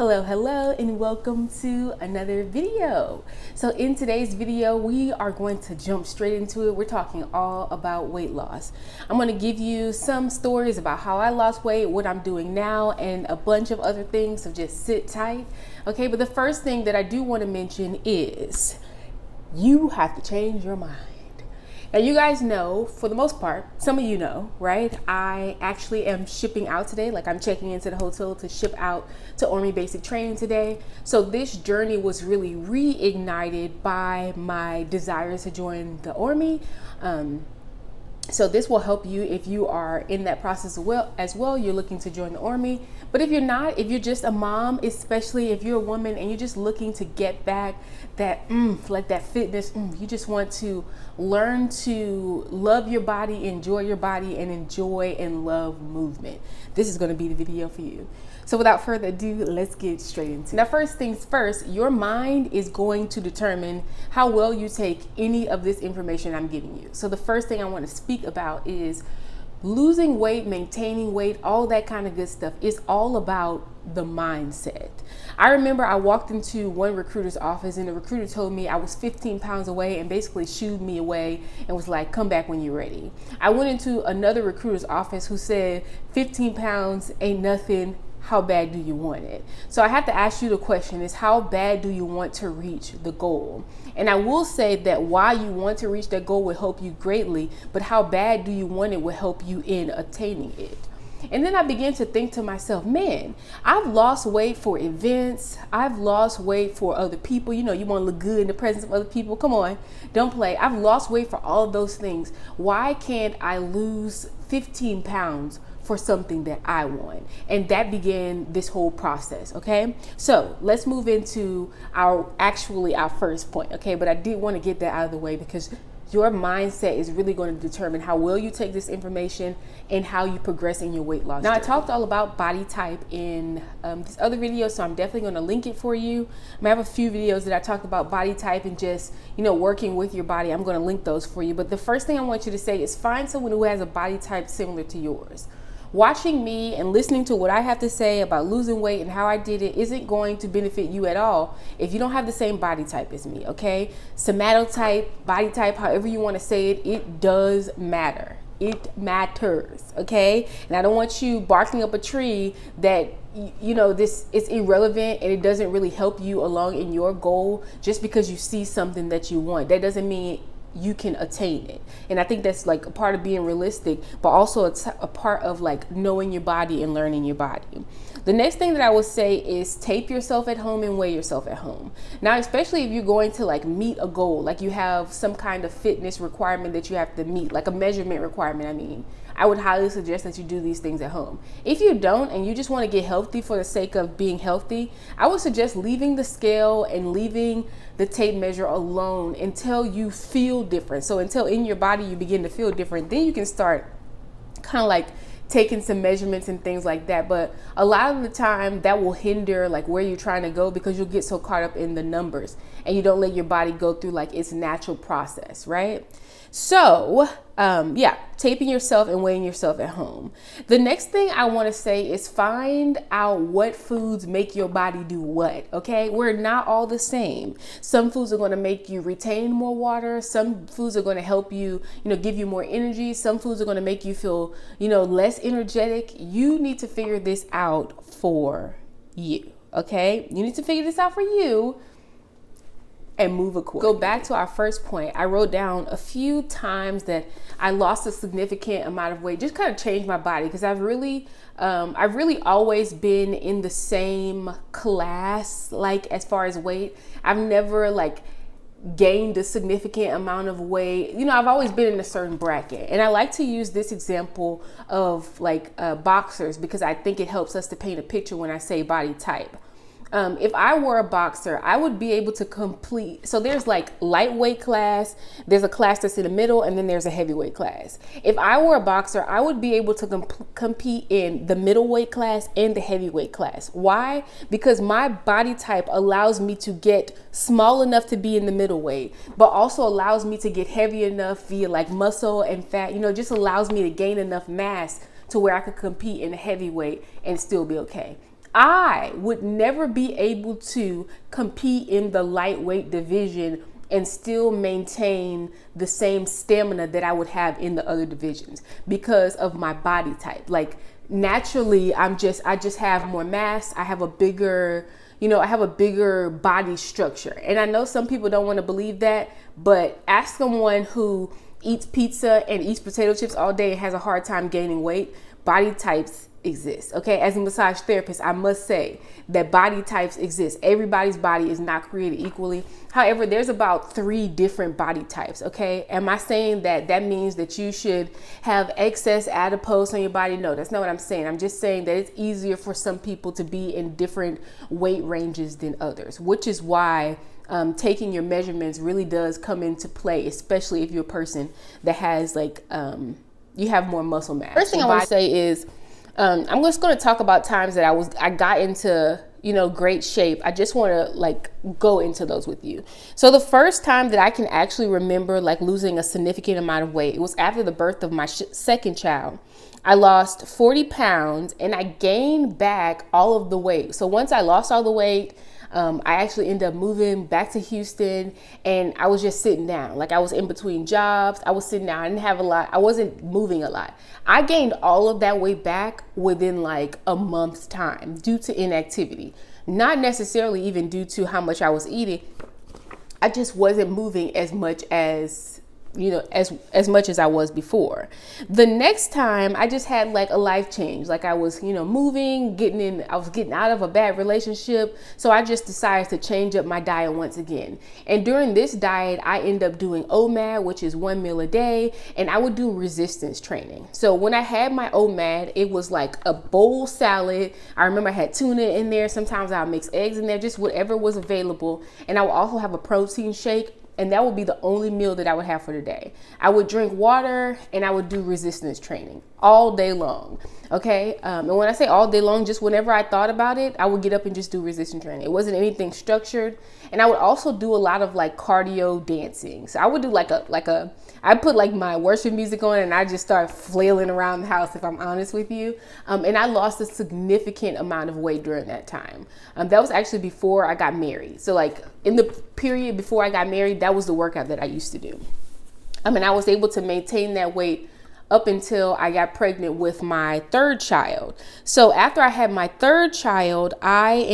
Hello, and welcome to another video. So in today's video, we are going to jump straight into it. We're talking all about weight loss. I'm going to give you some stories about how I lost weight, what I'm doing now, and a bunch of other things, so just sit tight. Okay, but the first thing that I do want to mention is you have to change your mind. Now, you guys know, for the most part, some of you know, right? I actually am shipping out today. Like, I'm checking into the hotel to ship out to Army Basic Training today. So this journey was really reignited by my desire to join the Army. So this will help you if you are in that process as well. You're looking to join the Army. But if you're not, if you're just a mom, especially if you're a woman and you're just looking to get back that like that fitness, you just want to learn to love your body, enjoy your body, and enjoy and love movement, this is going to be the video for you. So without further ado, let's get straight into it. Now, first things first, your mind is going to determine how well you take any of this information I'm giving you. So the first thing I want to speak about is losing weight, maintaining weight, all that kind of good stuff is all about the mindset. I remember I walked into one recruiter's office and the recruiter told me I was 15 pounds away and basically shooed me away and was like, come back when you're ready. I went into another recruiter's office who said 15 pounds ain't nothing. How bad do you want it? So I have to ask you the question is, how bad do you want to reach the goal? And I will say that why you want to reach that goal will help you greatly, but how bad do you want it will help you in attaining it. And then I began to think to myself, man, I've lost weight for events. I've lost weight for other people. You know, you want to look good in the presence of other people. Come on, don't play. I've lost weight for all of those things. Why can't I lose 15 pounds for something that I want? And that began this whole process. Okay, so let's move into our first point. Okay, but I did want to get that out of the way because your mindset is really going to determine how well you take this information and how you progress in your weight loss journey. Now, I talked all about body type in this other video, so I'm definitely going to link it for you. I have a few videos that I talked about body type and just, you know, working with your body. I'm going to link those for you. But the first thing I want you to say is find someone who has a body type similar to yours. Watching me and listening to what I have to say about losing weight and how I did it isn't going to benefit you at all if you don't have the same body type as me, okay? Somatotype, body type, however you want to say it, it does matter. It matters, okay? And I don't want you barking up a tree that, you know, this is irrelevant and it doesn't really help you along in your goal just because you see something that you want. That doesn't mean you can attain it. And I think that's like a part of being realistic, but also a part of like knowing your body and learning your body. The next thing that I would say is tape yourself at home and weigh yourself at home. Now, especially if you're going to like meet a goal, like you have some kind of fitness requirement that you have to meet, like a measurement requirement, I would highly suggest that you do these things at home. If you don't and you just want to get healthy for the sake of being healthy, I would suggest leaving the scale and leaving the tape measure alone until you feel different. So until in your body you begin to feel different, then you can start kind of like taking some measurements and things like that. But a lot of the time that will hinder like where you're trying to go because you'll get so caught up in the numbers and you don't let your body go through like its natural process, right? So yeah, taping yourself and weighing yourself at home. The next thing I want to say is find out what foods make your body do what, okay? We're not all the same. Some foods are going to make you retain more water. Some foods are going to help you, you know, give you more energy. Some foods are going to make you feel, you know, less energetic. You need to figure this out for you, okay? You need to figure this out for you and move accordingly. Go back to our first point. I wrote down a few times that I lost a significant amount of weight, just kind of changed my body because I've really always been in the same class, like as far as weight. I've never like gained a significant amount of weight. You know, I've always been in a certain bracket. And I like to use this example of like boxers because I think it helps us to paint a picture when I say body type. If I were a boxer, I would be able to complete. So there's like lightweight class, there's a class that's in the middle, and then there's a heavyweight class. If I were a boxer, I would be able to compete in the middleweight class and the heavyweight class. Why? Because my body type allows me to get small enough to be in the middleweight, but also allows me to get heavy enough via like muscle and fat, you know, just allows me to gain enough mass to where I could compete in the heavyweight and still be okay. I would never be able to compete in the lightweight division and still maintain the same stamina that I would have in the other divisions because of my body type. Like naturally, I just have more mass. I have a bigger, I have a bigger body structure. And I know some people don't want to believe that, but ask someone who eats pizza and eats potato chips all day and has a hard time gaining weight. Body types exist. Okay, as a massage therapist, I must say that body types exist. Everybody's body is not created equally. However, there's about 3 different body types. Okay, am I saying that means that you should have excess adipose on your body? No, that's not what I'm saying. I'm just saying that it's easier for some people to be in different weight ranges than others, which is why taking your measurements really does come into play, especially if you're a person that has like you have more muscle mass. First thing I want to say is I'm just going to talk about times that I got into, great shape. I just want to like go into those with you. So the first time that I can actually remember like losing a significant amount of weight, it was after the birth of my second child. I lost 40 pounds and I gained back all of the weight. So once I lost all the weight, I actually ended up moving back to Houston and I was just sitting down. Like I was in between jobs. I was sitting down. I didn't have a lot. I wasn't moving a lot. I gained all of that weight back within like a month's time due to inactivity. Not necessarily even due to how much I was eating. I just wasn't moving as much as as much as I was before. The next time I just had like a life change. Like I was, moving, I was getting out of a bad relationship. So I just decided to change up my diet once again. And during this diet, I end up doing OMAD, which is 1 meal a day. And I would do resistance training. So when I had my OMAD, it was like a bowl salad. I remember I had tuna in there. Sometimes I'll mix eggs in there, just whatever was available. And I would also have a protein shake. And that would be the only meal that I would have for the day. I would drink water and I would do resistance training all day long. Okay. And when I say all day long, just whenever I thought about it, I would get up and just do resistance training. It wasn't anything structured. And I would also do a lot of like cardio dancing. So I would do I put like my worship music on and I just start flailing around the house, if I'm honest with you. And I lost a significant amount of weight during that time. That was actually before I got married. So like in the period before I got married, that was the workout that I used to do. I was able to maintain that weight up until I got pregnant with my third child. So after I had my third child, I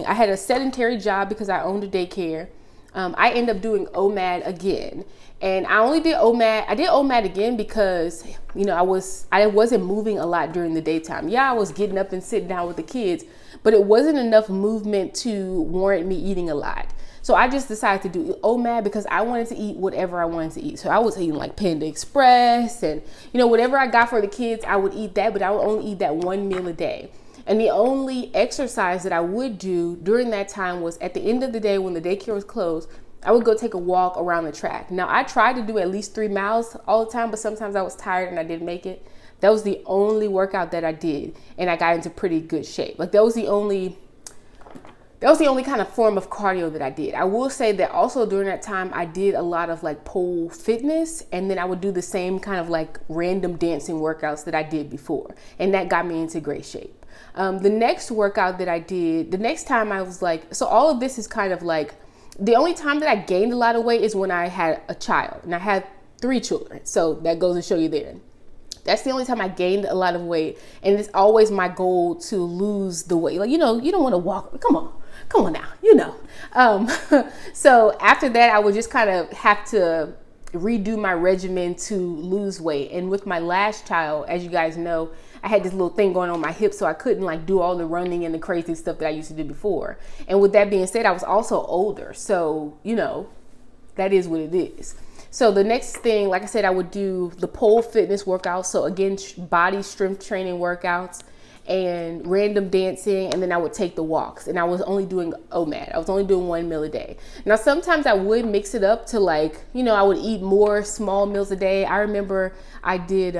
had a sedentary job because I owned a daycare. I ended up doing OMAD again. And I did OMAD again because, I wasn't moving a lot during the daytime. Yeah, I was getting up and sitting down with the kids, but it wasn't enough movement to warrant me eating a lot. So I just decided to do OMAD because I wanted to eat whatever I wanted to eat. So I was eating like Panda Express and, whatever I got for the kids, I would eat that, but I would only eat that 1 meal a day. And the only exercise that I would do during that time was at the end of the day when the daycare was closed, I would go take a walk around the track. Now, I tried to do at least 3 miles all the time, but sometimes I was tired and I didn't make it. That was the only workout that I did, and I got into pretty good shape. Like that was the only kind of form of cardio that I did. I will say that also during that time, I did a lot of like pole fitness, and then I would do the same kind of like random dancing workouts that I did before. And that got me into great shape. The next workout that I did, the next time I was like, so all of this is kind of like, the only time that I gained a lot of weight is when I had a child, and I had 3 children. So that goes to show you there. That's the only time I gained a lot of weight. And it's always my goal to lose the weight. Like, you don't want to walk. Come on now, So after that, I would just kind of have to redo my regimen to lose weight. And with my last child, as you guys know, I had this little thing going on my hip, so I couldn't like do all the running and the crazy stuff that I used to do before. And with that being said, I was also older. So, that is what it is. So the next thing, like I said, I would do the pole fitness workouts. So again, body strength training workouts and random dancing. And then I would take the walks, and I was only doing OMAD. I was only doing 1 meal a day. Now, sometimes I would mix it up to like, I would eat more small meals a day. I remember I did,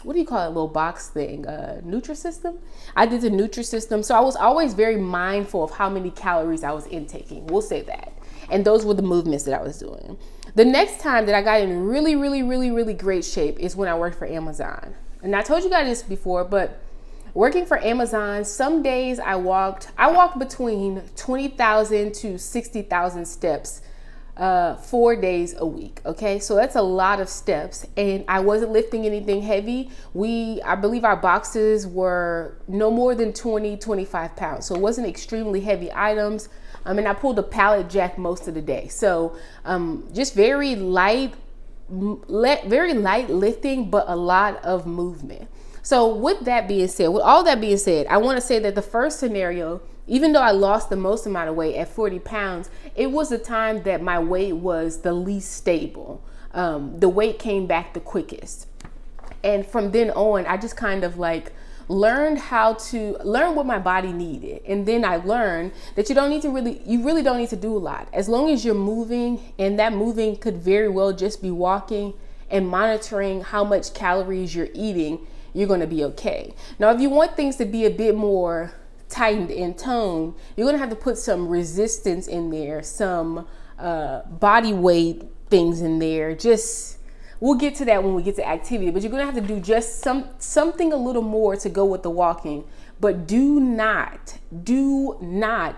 what do you call it, little box thing? Nutrisystem? I did the Nutrisystem. So I was always very mindful of how many calories I was intaking. We'll say that. And those were the movements that I was doing. The next time that I got in really, really, really, really great shape is when I worked for Amazon. And I told you guys this before, but Working for Amazon, some days I walked between 20,000 to 60,000 steps 4 days a week. Okay, so that's a lot of steps, and I wasn't lifting anything heavy. I believe our boxes were no more than 25 pounds, so it wasn't extremely heavy items. And I pulled a pallet jack most of the day, so just very light lifting, but a lot of movement. So with all that being said, I want to say that the first scenario, even though I lost the most amount of weight at 40 pounds, it was the time that my weight was the least stable. The weight came back the quickest. And from then on, I just kind of like learned what my body needed. And then I learned that you really don't need to do a lot. As long as you're moving, and that moving could very well just be walking and monitoring how much calories you're eating, you're going to be okay. Now, if you want things to be a bit more tightened in tone, you're going to have to put some resistance in there, some body weight things in there. We'll get to that when we get to activity, but you're going to have to do just something a little more to go with the walking. But do not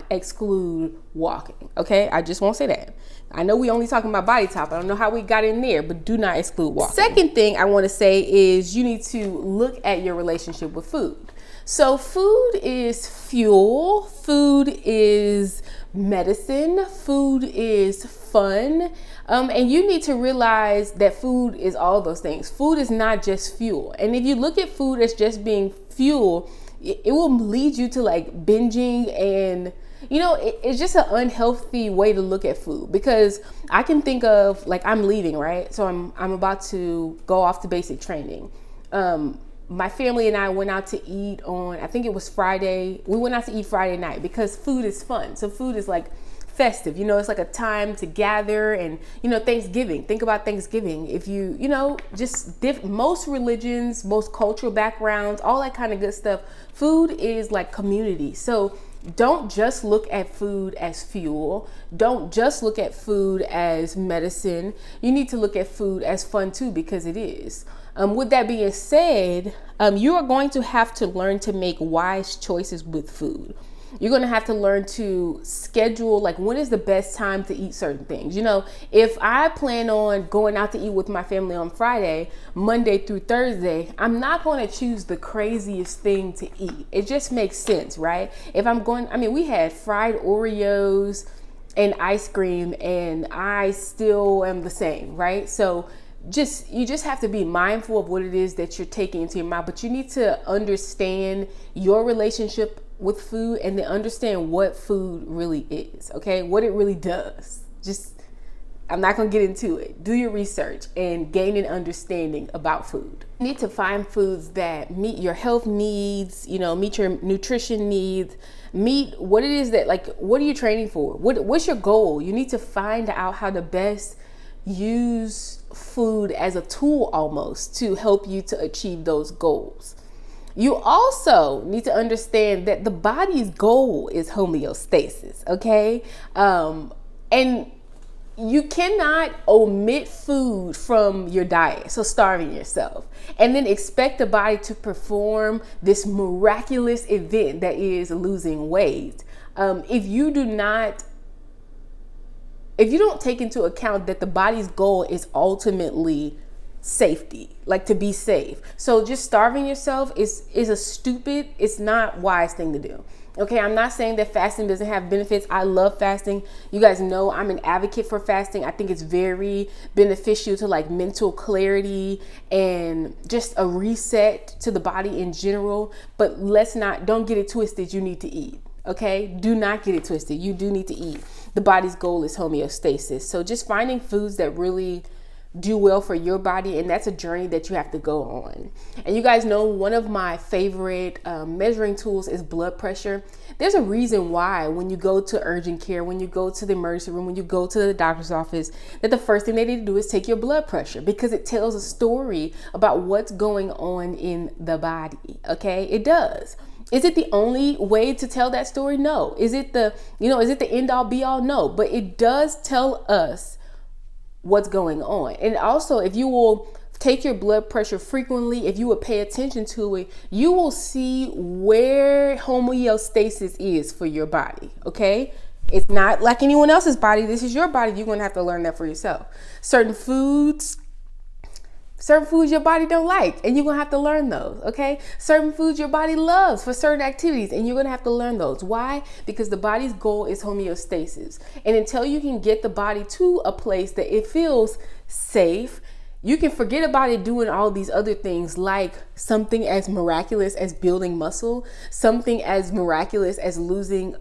exclude walking. Okay, I just won't say that. I know we only talking about body top. I don't know how we got in there, but do not exclude walking. Second thing I want to say is you need to look at your relationship with food. So food is fuel, food is medicine, food is fun, and you need to realize that food is all those things. Food is not just fuel. And if you look at food as just being fuel, it will lead you to like binging, and it's just an unhealthy way to look at food. Because I can think of, like, I'm leaving, right? So I'm about to go off to basic training. My family and I went out to eat on, I think it was Friday. We went out to eat Friday night because food is fun. So food is like festive, it's like a time to gather. And Thanksgiving, think about Thanksgiving. If most religions, most cultural backgrounds, all that kind of good stuff, food is like community. So don't just look at food as fuel. Don't just look at food as medicine. You need to look at food as fun too, because it is. With that being said, you are going to have to learn to make wise choices with food. You're going to have to learn to schedule, like, when is the best time to eat certain things. If I plan on going out to eat with my family on Friday, Monday through Thursday, I'm not going to choose the craziest thing to eat. It just makes sense, right? If I'm going, we had fried Oreos and ice cream, and I still am the same, right? So you just have to be mindful of what it is that you're taking into your mouth, but you need to understand your relationship with food, and then understand what food really is, okay? What it really does. I'm not gonna get into it. Do your research and gain an understanding about food. You need to find foods that meet your health needs, meet your nutrition needs, meet what it is that, like, what are you training for? What's your goal? You need to find out how to best use food as a tool almost to help you to achieve those goals. You also need to understand that the body's goal is homeostasis, okay? And you cannot omit food from your diet, so starving yourself, and then expect the body to perform this miraculous event that is losing weight. If you don't take into account that the body's goal is ultimately safety, like to be safe. So just starving yourself is it's not wise thing to do. Okay, I'm not saying that fasting doesn't have benefits. I love fasting. You guys know I'm an advocate for fasting. I think it's very beneficial to like mental clarity and just a reset to the body in general. But don't get it twisted. You need to eat. Okay, do not get it twisted. You do need to eat. The body's goal is homeostasis. So just finding foods that really do well for your body, and that's a journey that you have to go on. And you guys know one of my favorite measuring tools is blood pressure. There's a reason why when you go to urgent care, when you go to the emergency room, when you go to the doctor's office, that the first thing they need to do is take your blood pressure, because it tells a story about what's going on in the body. Okay, it does. Is it the only way to tell that story? No. Is it the end all be all? No, but it does tell us what's going on. And also, if you will take your blood pressure frequently, if you would pay attention to it, you will see where homeostasis is for your body, okay? It's not like anyone else's body. This is your body. You're going to have to learn that for yourself. Certain foods your body don't like, and you're going to have to learn those, okay? Certain foods your body loves for certain activities, and you're going to have to learn those. Why? Because the body's goal is homeostasis. And until you can get the body to a place that it feels safe, you can forget about it doing all these other things, like something as miraculous as building muscle, something as miraculous as losing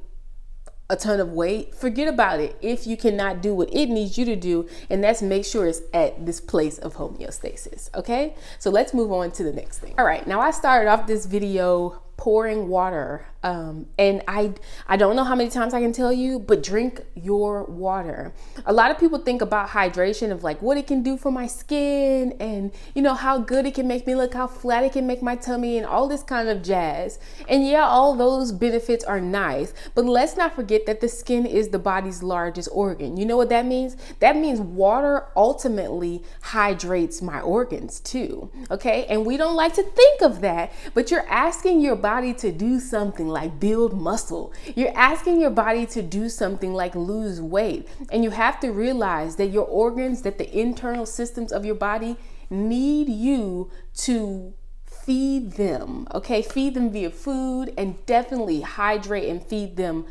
a ton of weight. Forget about it if you cannot do what it needs you to do, and that's make sure it's at this place of homeostasis. Okay, so let's move on to the next thing. All right, now I started off this video pouring water, and I don't know how many times I can tell you, but drink your water. A lot of people think about hydration of like what it can do for my skin, and you know how good it can make me look, how flat it can make my tummy, and all this kind of jazz. And yeah, all those benefits are nice, but let's not forget that the skin is the body's largest organ. You know what that means? That means water ultimately hydrates my organs too, okay? And we don't like to think of that, but you're asking your body to do something like build muscle. You're asking your body to do something like lose weight. And you have to realize that your organs, that the internal systems of your body need you to feed them, okay? Feed them via food, and definitely hydrate and feed them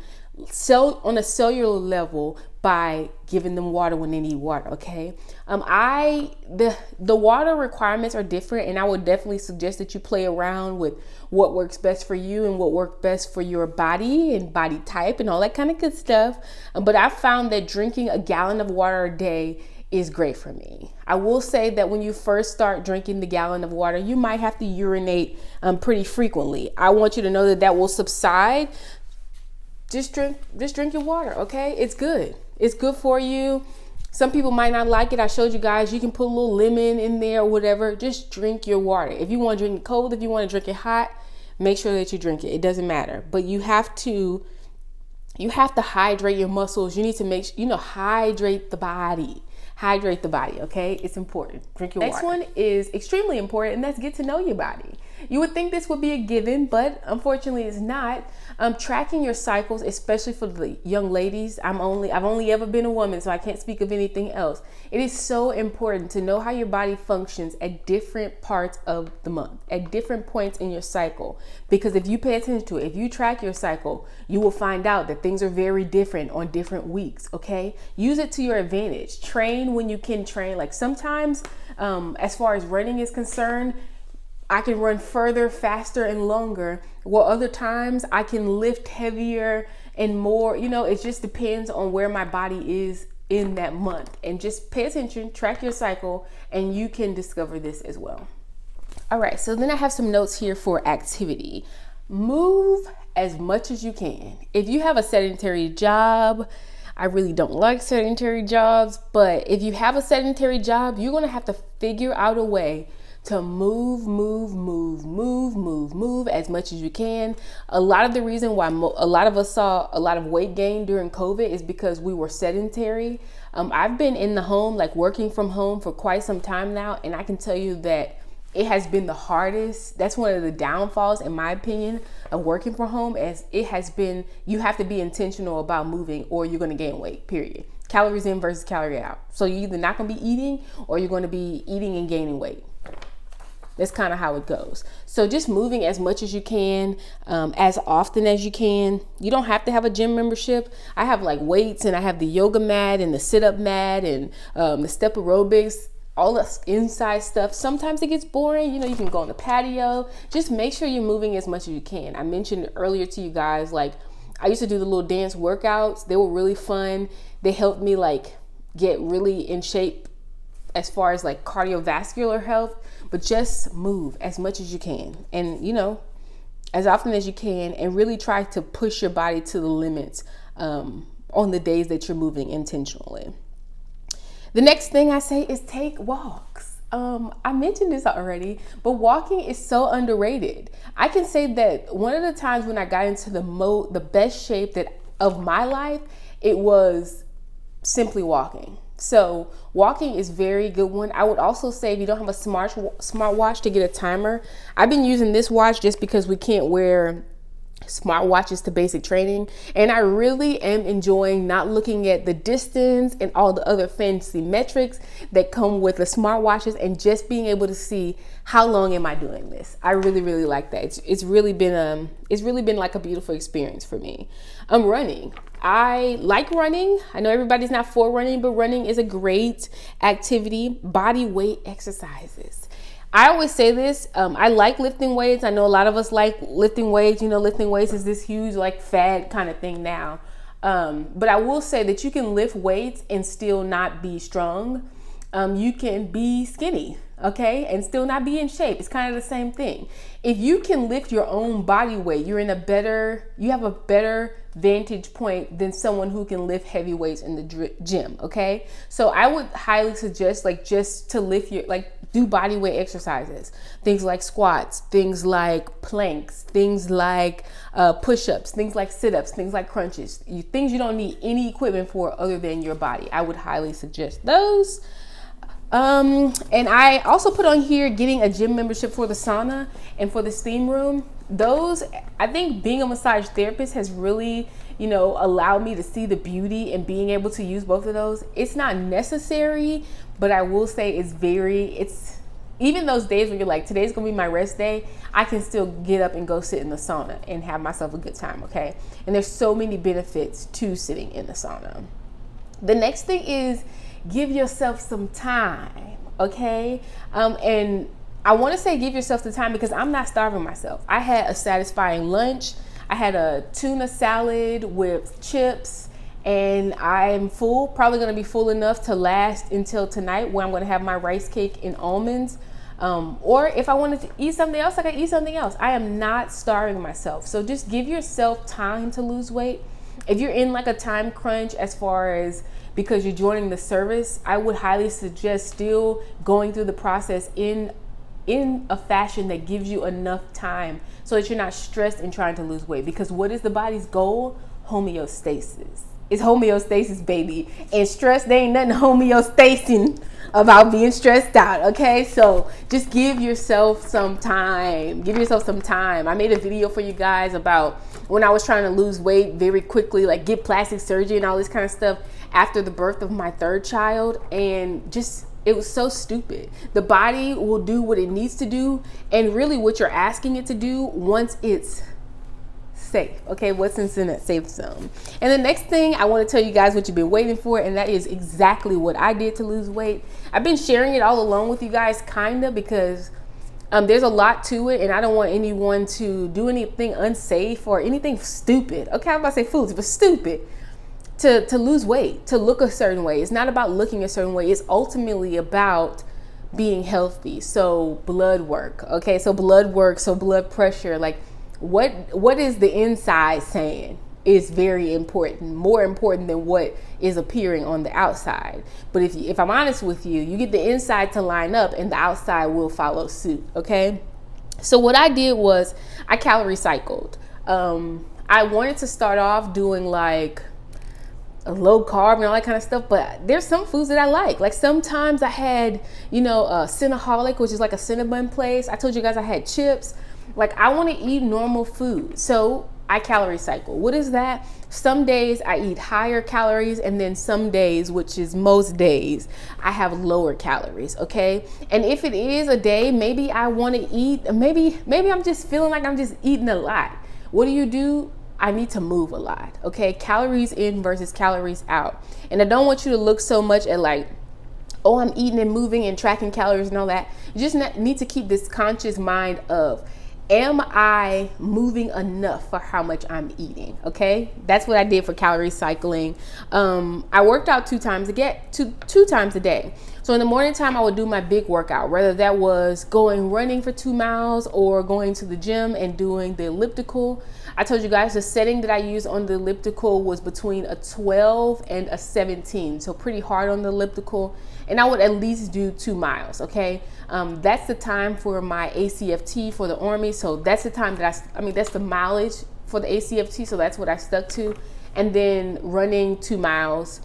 on a cellular level by giving them water when they need water, okay? The water requirements are different, and I would definitely suggest that you play around with what works best for you and what works best for your body and body type and all that kind of good stuff. But I found that drinking a gallon of water a day is great for me. I will say that when you first start drinking the gallon of water, you might have to urinate pretty frequently. I want you to know that that will subside. Just drink your water, okay? It's good. It's good for you. Some people might not like it. I showed you guys, you can put a little lemon in there or whatever. Just drink your water. If you want to drink it cold, if you want to drink it hot, make sure that you drink it. It doesn't matter. But you have to hydrate your muscles. You need to hydrate the body. Hydrate the body, okay? It's important. Drink your water. Next one is extremely important, and that's get to know your body. You would think this would be a given, but unfortunately it's not. Tracking your cycles, especially for the young ladies. I've only ever been a woman, so I can't speak of anything else. It is so important to know how your body functions at different parts of the month, at different points in your cycle. Because if you pay attention to it, if you track your cycle, you will find out that things are very different on different weeks, okay? Use it to your advantage. Train when you can train. Like sometimes, as far as running is concerned, I can run further, faster, and longer. While other times I can lift heavier and more. You know, it just depends on where my body is in that month. And just pay attention, track your cycle, and you can discover this as well. All right, so then I have some notes here for activity. Move as much as you can. If you have a sedentary job, I really don't like sedentary jobs, but if you have a sedentary job, you're gonna have to figure out a way to move as much as you can. A lot of the reason why a lot of us saw a lot of weight gain during COVID is because we were sedentary. I've been in the home, like working from home for quite some time now, and I can tell you that it has been the hardest. That's one of the downfalls, in my opinion, of working from home, as it has been, you have to be intentional about moving or you're gonna gain weight, period. Calories in versus calorie out. So you're either not gonna be eating or you're gonna be eating and gaining weight. That's kind of how it goes. So just moving as much as you can, as often as you can. You don't have to have a gym membership. I have like weights, and I have the yoga mat and the sit-up mat and the step aerobics, all the inside stuff. Sometimes it gets boring. You know, you can go on the patio. Just make sure you're moving as much as you can. I mentioned earlier to you guys, like I used to do the little dance workouts. They were really fun. They helped me like get really in shape as far as like cardiovascular health. But just move as much as you can, and you know, as often as you can, and really try to push your body to the limits on the days that you're moving intentionally. The next thing I say is take walks. I mentioned this already, but walking is so underrated. I can say that one of the times when I got into the best shape of my life, it was simply walking. So walking is very good one. I would also say if you don't have a smartwatch to get a timer. I've been using this watch just because we can't wear smartwatches to basic training, and I really am enjoying not looking at the distance and all the other fancy metrics that come with the smartwatches, and just being able to see how long am I doing this. I really like that. It's really been like a beautiful experience for me. Running. I like running. I know everybody's not for running, but running is a great activity. Body weight exercises. I always say this, I like lifting weights. I know a lot of us like lifting weights. You know, lifting weights is this huge like fad kind of thing now. But I will say that you can lift weights and still not be strong. You can be skinny, okay, and still not be in shape. It's kind of the same thing. If you can lift your own body weight, you have a better vantage point than someone who can lift heavy weights in the gym, okay? So I would highly suggest just to lift do body weight exercises, things like squats, things like planks, things like push-ups, things like sit-ups, things like crunches, things you don't need any equipment for other than your body. I would highly suggest those. And I also put on here getting a gym membership for the sauna and for the steam room. Those, I think being a massage therapist has really, allowed me to see the beauty in being able to use both of those. It's not necessary, but I will say it's even those days when you're like, today's gonna be my rest day, I can still get up and go sit in the sauna and have myself a good time, okay? And there's so many benefits to sitting in the sauna. The next thing is give yourself some time, okay? And I want to say give yourself the time because I'm not starving myself. I had a satisfying lunch. I had a tuna salad with chips, and I'm full, probably going to be full enough to last until tonight, where I'm going to have my rice cake and almonds. Or if I wanted to eat something else, I can eat something else. I am not starving myself. So just give yourself time to lose weight. If you're in like a time crunch as far as because you're joining the service, I would highly suggest still going through the process in a fashion that gives you enough time so that you're not stressed in trying to lose weight. Because what is the body's goal? Homeostasis. It's homeostasis, baby. And stress, there ain't nothing homeostating about being stressed out, okay? So just give yourself some time. Give yourself some time. I made a video for you guys about when I was trying to lose weight very quickly, like get plastic surgery and all this kind of stuff after the birth of my third child. And just, it was so stupid. The body will do what it needs to do, and really what you're asking it to do once it's safe, okay? What's in that safe zone. And the next thing I want to tell you guys what you've been waiting for, and that is exactly what I did to lose weight. I've been sharing it all along with you guys, kinda, because there's a lot to it, and I don't want anyone to do anything unsafe or anything stupid. Okay, I'm about to say foods, but stupid. To lose weight, to look a certain way. It's not about looking a certain way. It's ultimately about being healthy. So blood work, okay? So blood work, so blood pressure, like what is the inside saying is very important, more important than what is appearing on the outside. But if I'm honest with you, you get the inside to line up and the outside will follow suit, okay? So what I did was I calorie cycled. I wanted to start off doing like a low carb and all that kind of stuff, but there's some foods that I like sometimes I had, a Cinnaholic, which is like a Cinnabon place. I told you guys I had chips. Like I want to eat normal food. So I calorie cycle. What is that? Some days I eat higher calories, and then some days, which is most days, I have lower calories, okay? And if it is a day, maybe I want to eat, maybe I'm just feeling like I'm just eating a lot. What do? I need to move a lot, okay? Calories in versus calories out. And I don't want you to look so much at like, oh, I'm eating and moving and tracking calories and all that. You just need to keep this conscious mind of, am I moving enough for how much I'm eating, okay? That's what I did for calorie cycling. I worked out two times a day. So in the morning time, I would do my big workout, whether that was going running for 2 miles or going to the gym and doing the elliptical. I told you guys the setting that I used on the elliptical was between a 12 and a 17. So pretty hard on the elliptical. And I would at least do 2 miles, okay? That's the time for my ACFT for the Army. So that's the time that that's the mileage for the ACFT. So that's what I stuck to. And then running 2 miles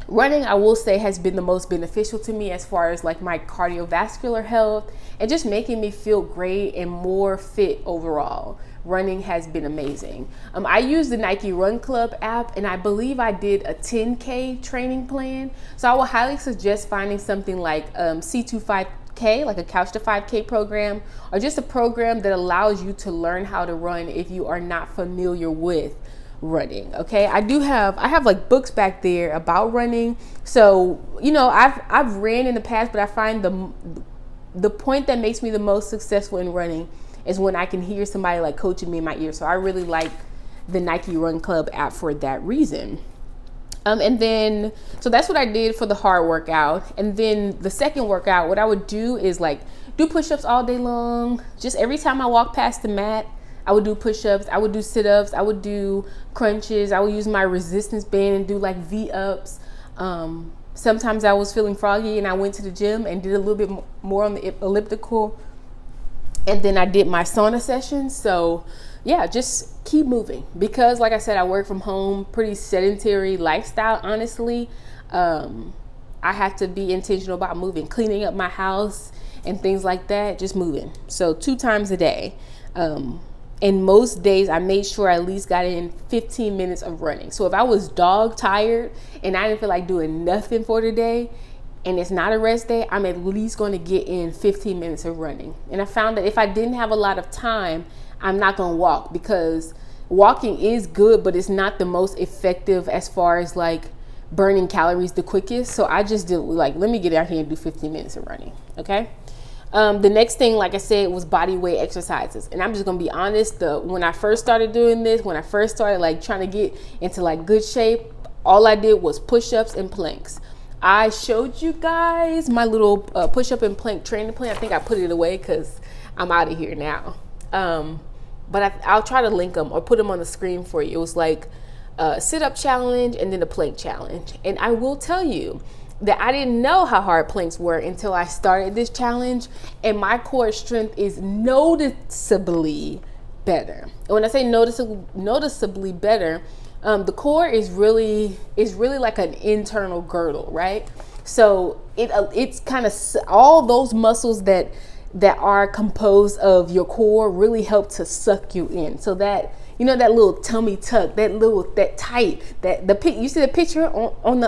Running, I will say, has been the most beneficial to me as far as like my cardiovascular health and just making me feel great and more fit overall. Running has been amazing. I use the Nike Run Club app, and I believe I did a 10K training plan. So I would highly suggest finding something like C25K, like a Couch to 5K program, or just a program that allows you to learn how to run if you are not familiar with running. Okay, I have like books back there about running. So I've ran in the past, but I find the point that makes me the most successful in running is when I can hear somebody like coaching me in my ear. So I really like the Nike Run Club app for that reason. And then, so that's what I did for the hard workout. And then the second workout, what I would do is like do push-ups all day long. Just every time I walk past the mat, I would do push-ups, I would do sit-ups, I would do crunches, I would use my resistance band and do like V-ups. Sometimes I was feeling froggy and I went to the gym and did a little bit more on the elliptical. And then I did my sauna session. So yeah, just keep moving, because like I said, I work from home, pretty sedentary lifestyle, honestly. I have to be intentional about moving, cleaning up my house and things like that, just moving. So 2 times a day. And most days I made sure I at least got in 15 minutes of running. So if I was dog tired and I didn't feel like doing nothing for the day, and it's not a rest day, I'm at least going to get in 15 minutes of running. And I found that if I didn't have a lot of time, I'm not going to walk, because walking is good, but it's not the most effective as far as like burning calories the quickest. So I just did like, let me get out here and do 15 minutes of running. Okay. The next thing, like I said, was body weight exercises. And I'm just going to be honest, when I first started doing this, when I first started like trying to get into like good shape, all I did was push-ups and planks. I showed you guys my little push-up and plank training plan. I think I put it away because I'm out of here now. But I'll try to link them or put them on the screen for you. It was like a sit-up challenge and then a plank challenge. And I will tell you that I didn't know how hard planks were until I started this challenge, and my core strength is noticeably better. And when I say noticeably better, the core is really like an internal girdle, right? So it's kind of all those muscles that are composed of your core really help to suck you in. So that, that little tummy tuck, that tight, you see the picture on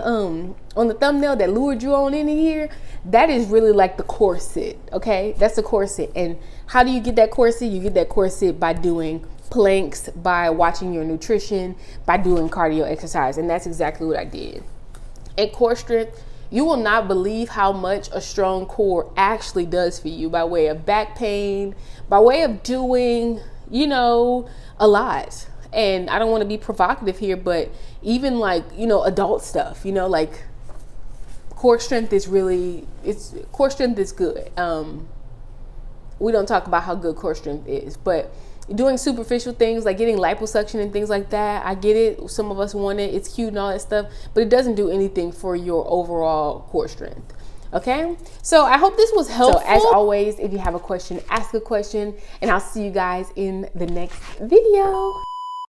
the thumbnail that lured you on in here, that is really like the corset. Okay, that's the corset. And how do you get that corset? You get that corset by doing planks, by watching your nutrition, by doing cardio exercise. And that's exactly what I did. And core strength, you will not believe how much a strong core actually does for you by way of back pain, by way of doing, a lot. And I don't want to be provocative here, but even like, adult stuff, like core strength is core strength is good. We don't talk about how good core strength is, but doing superficial things like getting liposuction and things like that, I get it. Some of us want it. It's cute and all that stuff, but it doesn't do anything for your overall core strength. Okay, so I hope this was helpful. So as always, if you have a question, ask a question, and I'll see you guys in the next video.